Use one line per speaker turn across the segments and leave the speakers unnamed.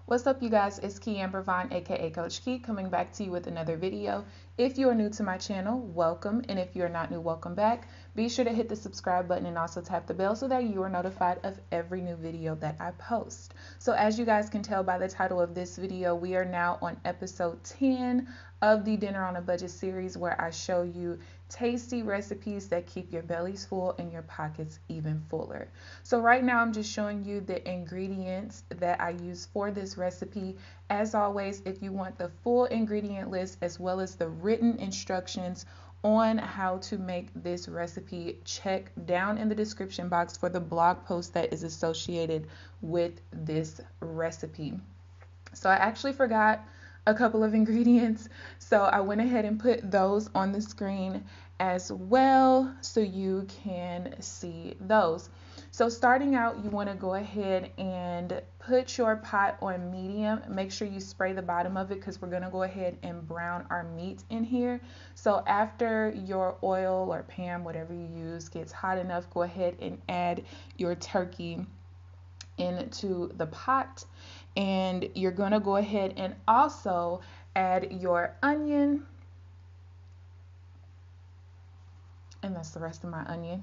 What's up, you guys? It's KeAmber Vaughn, aka Coach Key, coming back to you with another video. If you are new to my channel, welcome, and if you're not new, welcome back. Be sure to hit the subscribe button and also tap the bell so that you are notified of every new video that I post. So as you guys can tell by the title of this video, we are now on episode 10 of the Dinner on a Budget series, where I show you tasty recipes that keep your bellies full and your pockets even fuller. So right now I'm just showing you the ingredients that I use for this recipe. As always, if you want the full ingredient list as well as the written instructions on how to make this recipe, check down in the description box for the blog post that is associated with this recipe. So I actually forgot a couple of ingredients, so I went ahead and put those on the screen as well so you can see those. So starting out, you want to go ahead and put your pot on medium. Make sure you spray the bottom of it because we're going to go ahead and brown our meat in here. So after your oil or pan, whatever you use, gets hot enough, go ahead and add your turkey into the pot, and you're going to go ahead and also add your onion, and that's the rest of my onion.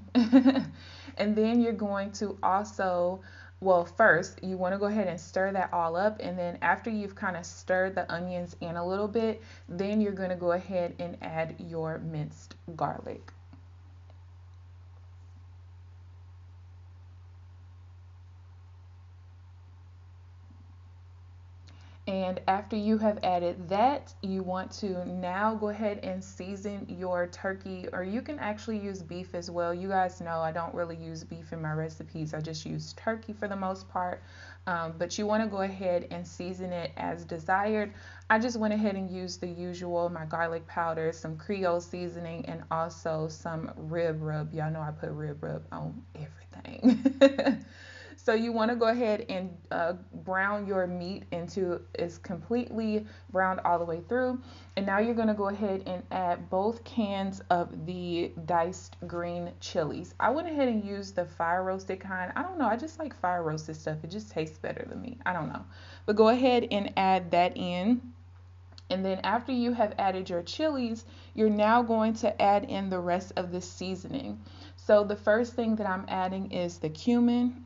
And then you're going to also, well, first you want to go ahead and stir that all up, and then after you've kind of stirred the onions in a little bit, then you're going to go ahead and add your minced garlic. And after you have added that, you want to now go ahead and season your turkey, or you can actually use beef as well. You guys know I don't really use beef in my recipes. I just use turkey for the most part. But you want to go ahead and season it as desired. I just went ahead and used the usual, my garlic powder, some Creole seasoning, and also some rib rub. Y'all know I put rib rub on everything. So you want to go ahead and brown your meat into it's completely browned all the way through. And now you're going to go ahead and add both cans of the diced green chilies. I went ahead and used the fire roasted kind. I don't know. I just like fire roasted stuff. It just tastes better than me. I don't know. But go ahead and add that in. And then after you have added your chilies, you're now going to add in the rest of the seasoning. So the first thing that I'm adding is the cumin.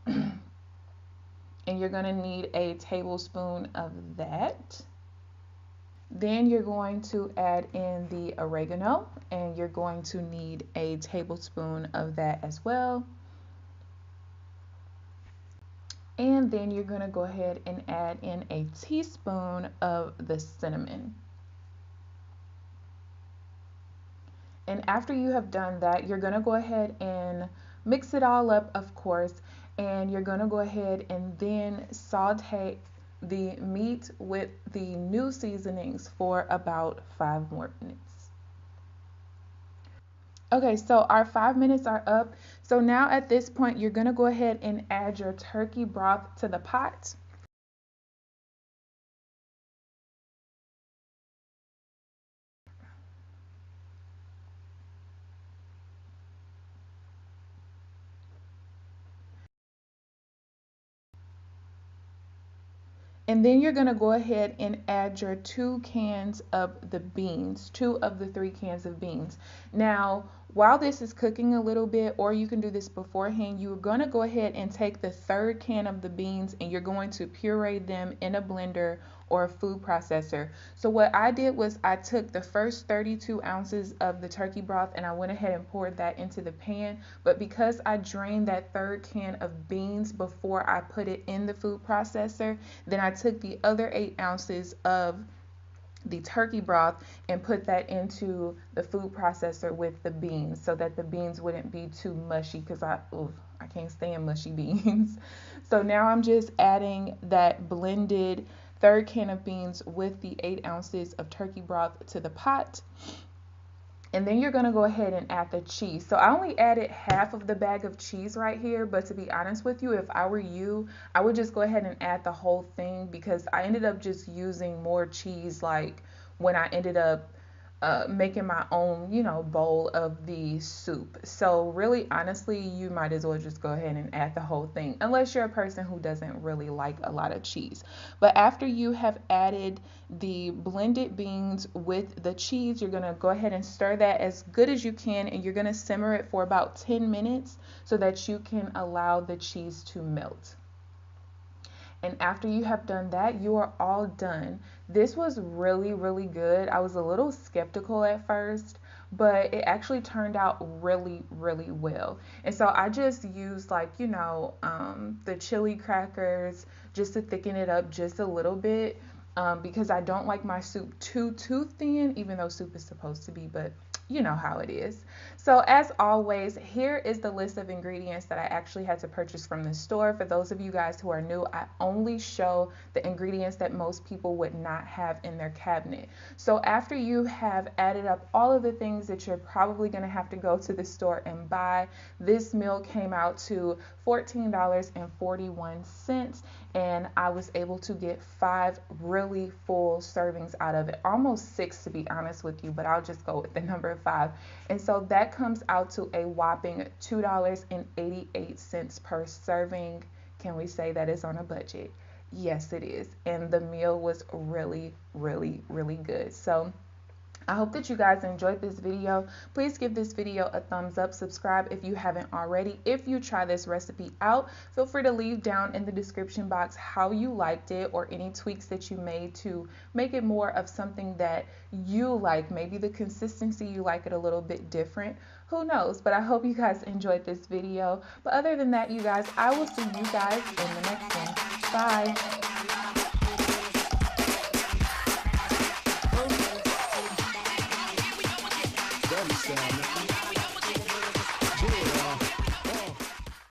And you're going to need a tablespoon of that. Then you're going to add in the oregano, and you're going to need a tablespoon of that as well. And then you're going to go ahead and add in a teaspoon of the cinnamon. And after you have done that, you're going to go ahead and mix it all up, of course, and you're going to go ahead and then saute the meat with the new seasonings for about 5 more minutes. Okay, so our 5 minutes are up. So now at this point, you're going to go ahead and add your turkey broth to the pot. And then you're going to go ahead and add your 2 cans of the beans, 2 of the 3 cans of beans. Now, while this is cooking a little bit, or you can do this beforehand, you're going to go ahead and take the 3rd can of the beans and you're going to puree them in a blender or a food processor. So what I did was I took the first 32 ounces of the turkey broth and I went ahead and poured that into the pan. But because I drained that 3rd can of beans before I put it in the food processor, then I took the other 8 ounces of the turkey broth and put that into the food processor with the beans so that the beans wouldn't be too mushy, because I can't stand mushy beans. So now I'm just adding that blended 3rd can of beans with the 8 ounces of turkey broth to the pot. And then you're going to go ahead and add the cheese. So I only added half of the bag of cheese right here, but to be honest with you, if I were you, I would just go ahead and add the whole thing, because I ended up just using more cheese like when I ended up making my own, you know, bowl of the soup. So really, honestly, you might as well just go ahead and add the whole thing, unless you're a person who doesn't really like a lot of cheese. But after you have added the blended beans with the cheese, you're gonna go ahead and stir that as good as you can, and you're gonna simmer it for about 10 minutes so that you can allow the cheese to melt. And after you have done that, you are all done. This was really, really good. I was a little skeptical at first, but it actually turned out really, really well. And so I just used, like, you know, the chili crackers just to thicken it up just a little bit, because I don't like my soup too thin, even though soup is supposed to be, but you know how it is. So as always, here is the list of ingredients that I actually had to purchase from the store. For those of you guys who are new, I only show the ingredients that most people would not have in their cabinet. So after you have added up all of the things that you're probably going to have to go to the store and buy, this meal came out to $14.41, and I was able to get 5 really full servings out of it, almost 6 to be honest with you, but I'll just go with the number 5. And so that comes out to a whopping $2.88 per serving. Can we say that is on a budget? Yes, it is. And the meal was really, really, really good. So I hope that you guys enjoyed this video. Please give this video a thumbs up, subscribe if you haven't already. If you try this recipe out, feel free to leave down in the description box how you liked it or any tweaks that you made to make it more of something that you like. Maybe the consistency, you like it a little bit different. Who knows? But I hope you guys enjoyed this video. But other than that, you guys, I will see you guys in the next one. Bye.
Sound.